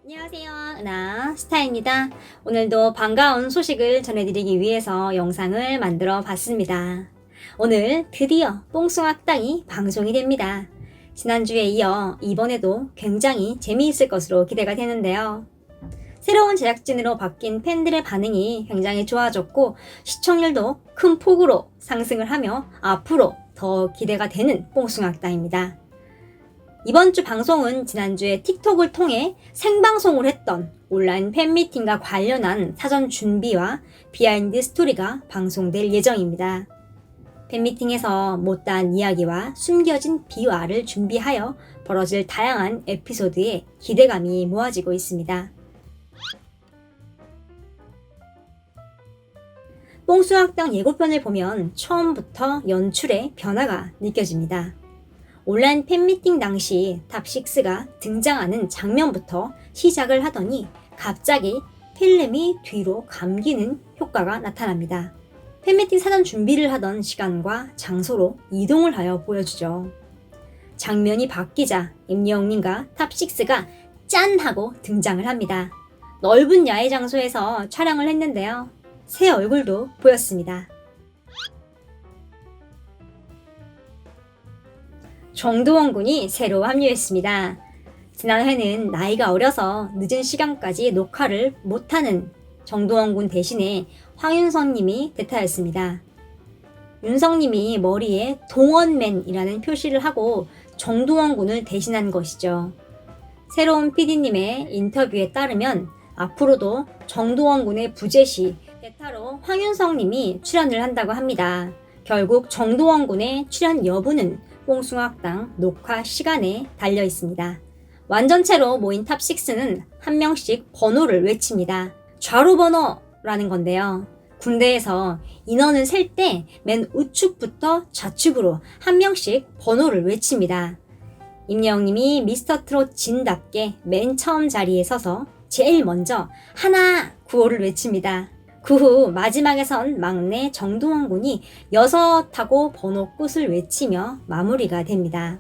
안녕하세요. 은하 스타입니다. 오늘도 반가운 소식을 전해드리기 위해서 영상을 만들어 봤습니다. 오늘 드디어 뽕숭악당이 방송이 됩니다. 지난주에 이어 이번에도 굉장히 재미있을 것으로 기대가 되는데요. 새로운 제작진으로 바뀐 팬들의 반응이 굉장히 좋아졌고 시청률도 큰 폭으로 상승을 하며 앞으로 더 기대가 되는 뽕숭악당입니다. 이번 주 방송은 지난주에 틱톡을 통해 생방송을 했던 온라인 팬미팅과 관련한 사전 준비와 비하인드 스토리가 방송될 예정입니다. 팬미팅에서 못다한 이야기와 숨겨진 비화를 준비하여 벌어질 다양한 에피소드에 기대감이 모아지고 있습니다. 뽕숭악당 예고편을 보면 처음부터 연출에 변화가 느껴집니다. 온라인 팬미팅 당시 탑6가 등장하는 장면부터 시작을 하더니 갑자기 필름이 뒤로 감기는 효과가 나타납니다. 팬미팅 사전 준비를 하던 시간과 장소로 이동을 하여 보여주죠. 장면이 바뀌자 임영웅님과 탑6가 짠! 하고 등장을 합니다. 넓은 야외 장소에서 촬영을 했는데요. 새 얼굴도 보였습니다. 정두원 군이 새로 합류했습니다. 지난해는 나이가 어려서 늦은 시간까지 녹화를 못하는 정두원 군 대신에 황윤성 님이 대타였습니다. 윤성 님이 머리에 동원맨이라는 표시를 하고 정두원 군을 대신한 것이죠. 새로운 PD님의 인터뷰에 따르면 앞으로도 정두원 군의 부재시 대타로 황윤성 님이 출연을 한다고 합니다. 결국 정두원 군의 출연 여부는 뽕숭악당 녹화 시간에 달려 있습니다. 완전체로 모인 탑6는 한 명씩 번호를 외칩니다. 좌로 번호라는 건데요. 군대에서 인원을 셀 때 맨 우측부터 좌측으로 한 명씩 번호를 외칩니다. 임영웅님이 미스터트롯 진답게 맨 처음 자리에 서서 제일 먼저 하나 구호를 외칩니다. 그 후 마지막에 선 막내 정두원 군이 6하고 번호 끝을 외치며 마무리가 됩니다.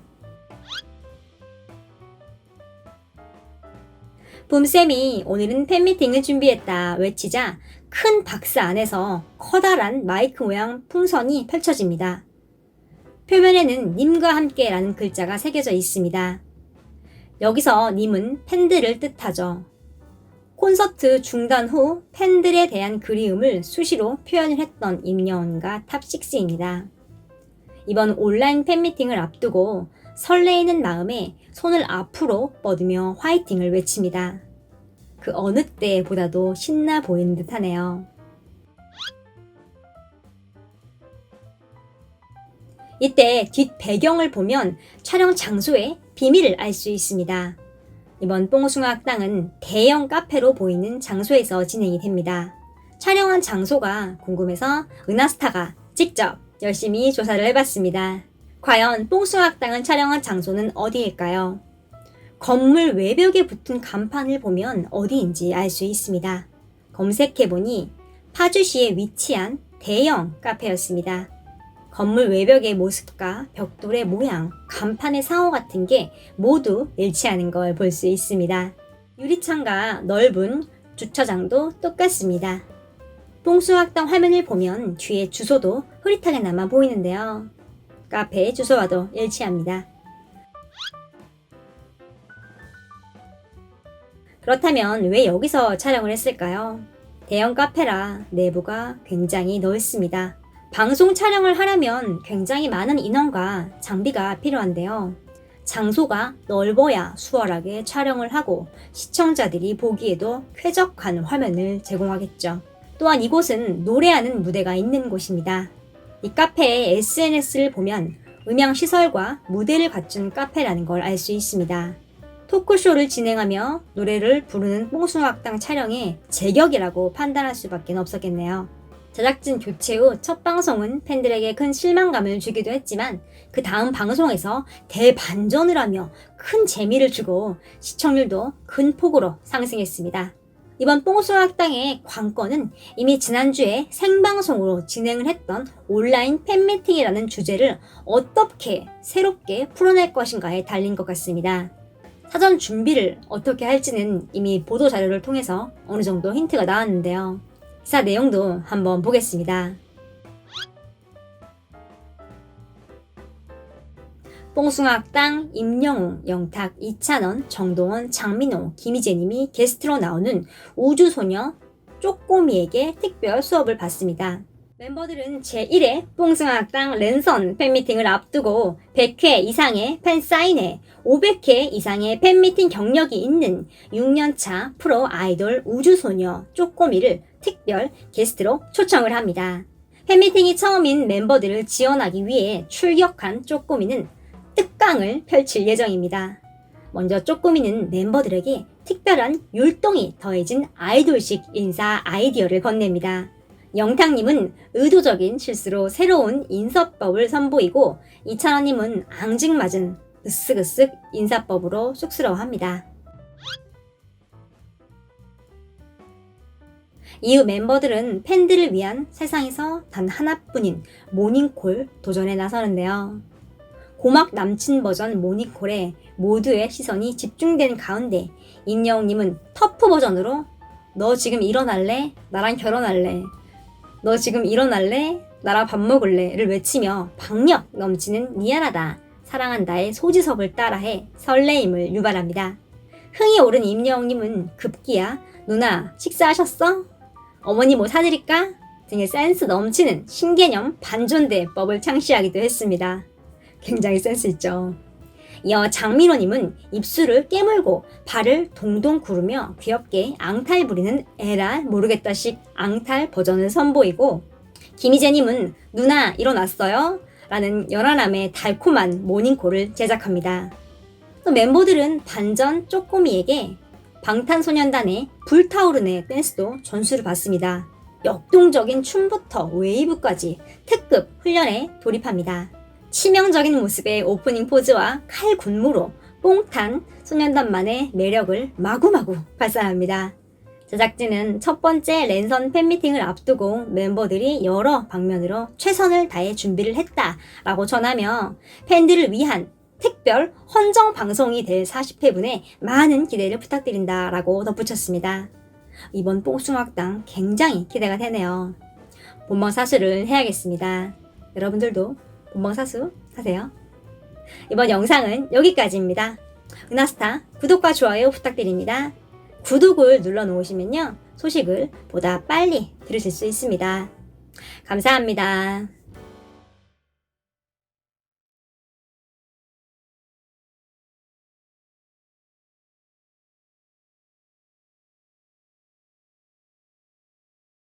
붐쌤이 오늘은 팬미팅을 준비했다 외치자 큰 박스 안에서 커다란 마이크 모양 풍선이 펼쳐집니다. 표면에는 님과 함께라는 글자가 새겨져 있습니다. 여기서 님은 팬들을 뜻하죠. 콘서트 중단 후 팬들에 대한 그리움을 수시로 표현을 했던 임영웅과 탑6입니다. 이번 온라인 팬미팅을 앞두고 설레이는 마음에 손을 앞으로 뻗으며 화이팅을 외칩니다. 그 어느 때보다도 신나 보이는 듯하네요. 이때 뒷 배경을 보면 촬영 장소의 비밀을 알 수 있습니다. 이번 뽕숭아학당은 대형 카페로 보이는 장소에서 진행이 됩니다. 촬영한 장소가 궁금해서 은하스타가 직접 열심히 조사를 해봤습니다. 과연 뽕숭아학당을 촬영한 장소는 어디일까요? 건물 외벽에 붙은 간판을 보면 어디인지 알 수 있습니다. 검색해보니 파주시에 위치한 대형 카페였습니다. 건물 외벽의 모습과 벽돌의 모양, 간판의 상호 같은 게 모두 일치하는 걸 볼 수 있습니다. 유리창과 넓은 주차장도 똑같습니다. 뽕숭아학당 화면을 보면 뒤에 주소도 흐릿하게 남아 보이는데요. 카페의 주소와도 일치합니다. 그렇다면 왜 여기서 촬영을 했을까요? 대형 카페라 내부가 굉장히 넓습니다. 방송 촬영을 하려면 굉장히 많은 인원과 장비가 필요한데요. 장소가 넓어야 수월하게 촬영을 하고 시청자들이 보기에도 쾌적한 화면을 제공하겠죠. 또한 이곳은 노래하는 무대가 있는 곳입니다. 이 카페의 SNS를 보면 음향시설과 무대를 갖춘 카페라는 걸 알 수 있습니다. 토크쇼를 진행하며 노래를 부르는 뽕숭아학당 촬영의 제격이라고 판단할 수밖에 없었겠네요. 제작진 교체 후 첫 방송은 팬들에게 큰 실망감을 주기도 했지만 그 다음 방송에서 대반전을 하며 큰 재미를 주고 시청률도 큰 폭으로 상승했습니다. 이번 뽕숭아학당의 관건은 이미 지난주에 생방송으로 진행을 했던 온라인 팬미팅이라는 주제를 어떻게 새롭게 풀어낼 것인가에 달린 것 같습니다. 사전 준비를 어떻게 할지는 이미 보도 자료를 통해서 어느 정도 힌트가 나왔는데요. 기사 내용도 한번 보겠습니다. 뽕숭아학당 임영웅, 영탁, 이찬원, 정동원, 장민호, 김희재님이 게스트로 나오는 우주소녀 쪼꼬미에게 특별 수업을 받습니다. 멤버들은 제1회 뽕숭아학당 랜선 팬미팅을 앞두고 100회 이상의 팬사인회, 500회 이상의 팬미팅 경력이 있는 6년차 프로 아이돌 우주소녀 쪼꼬미를 특별 게스트로 초청을 합니다. 팬미팅이 처음인 멤버들을 지원하기 위해 출격한 쪼꼬미는 특강을 펼칠 예정입니다. 먼저 쪼꼬미는 멤버들에게 특별한 율동이 더해진 아이돌식 인사 아이디어를 건넵니다. 영탁님은 의도적인 실수로 새로운 인사법을 선보이고 이찬원님은 앙증맞은 으쓱으쓱 인사법으로 쑥스러워합니다. 이후 멤버들은 팬들을 위한 세상에서 단 하나뿐인 모닝콜 도전에 나서는데요. 고막 남친 버전 모닝콜에 모두의 시선이 집중된 가운데 임영웅님은 터프 버전으로 너 지금 일어날래? 나랑 결혼할래? 너 지금 일어날래? 나랑 밥 먹을래?를 외치며 박력 넘치는 미안하다, 사랑한다의 소지섭을 따라해 설레임을 유발합니다. 흥이 오른 임영웅님은 급기야 누나 식사하셨어? 어머니 뭐 사드릴까? 등의 센스 넘치는 신개념 반존대법을 창시하기도 했습니다. 굉장히 센스 있죠. 이어 장민호님은 입술을 깨물고 발을 동동 구르며 귀엽게 앙탈 부리는 에라 모르겠다식 앙탈 버전을 선보이고 김희재님은 누나 일어났어요? 라는 연하남의 달콤한 모닝콜을 제작합니다. 또 멤버들은 반전 쪼꼬미에게 방탄소년단의 불타오르네 댄스도 전수를 받습니다. 역동적인 춤부터 웨이브까지 특급 훈련에 돌입합니다. 치명적인 모습의 오프닝 포즈와 칼군무로 뽕탄 소년단만의 매력을 마구마구 발산합니다. 제작진은 첫 번째 랜선 팬미팅을 앞두고 멤버들이 여러 방면으로 최선을 다해 준비를 했다라고 전하며 팬들을 위한 특별 헌정 방송이 될 40회분에 많은 기대를 부탁드린다라고 덧붙였습니다. 이번 뽕숭아학당 굉장히 기대가 되네요. 본방사수를 해야겠습니다. 여러분들도 본방사수 하세요. 이번 영상은 여기까지입니다. 은하스타 구독과 좋아요 부탁드립니다. 구독을 눌러 놓으시면요 소식을 보다 빨리 들으실 수 있습니다. 감사합니다.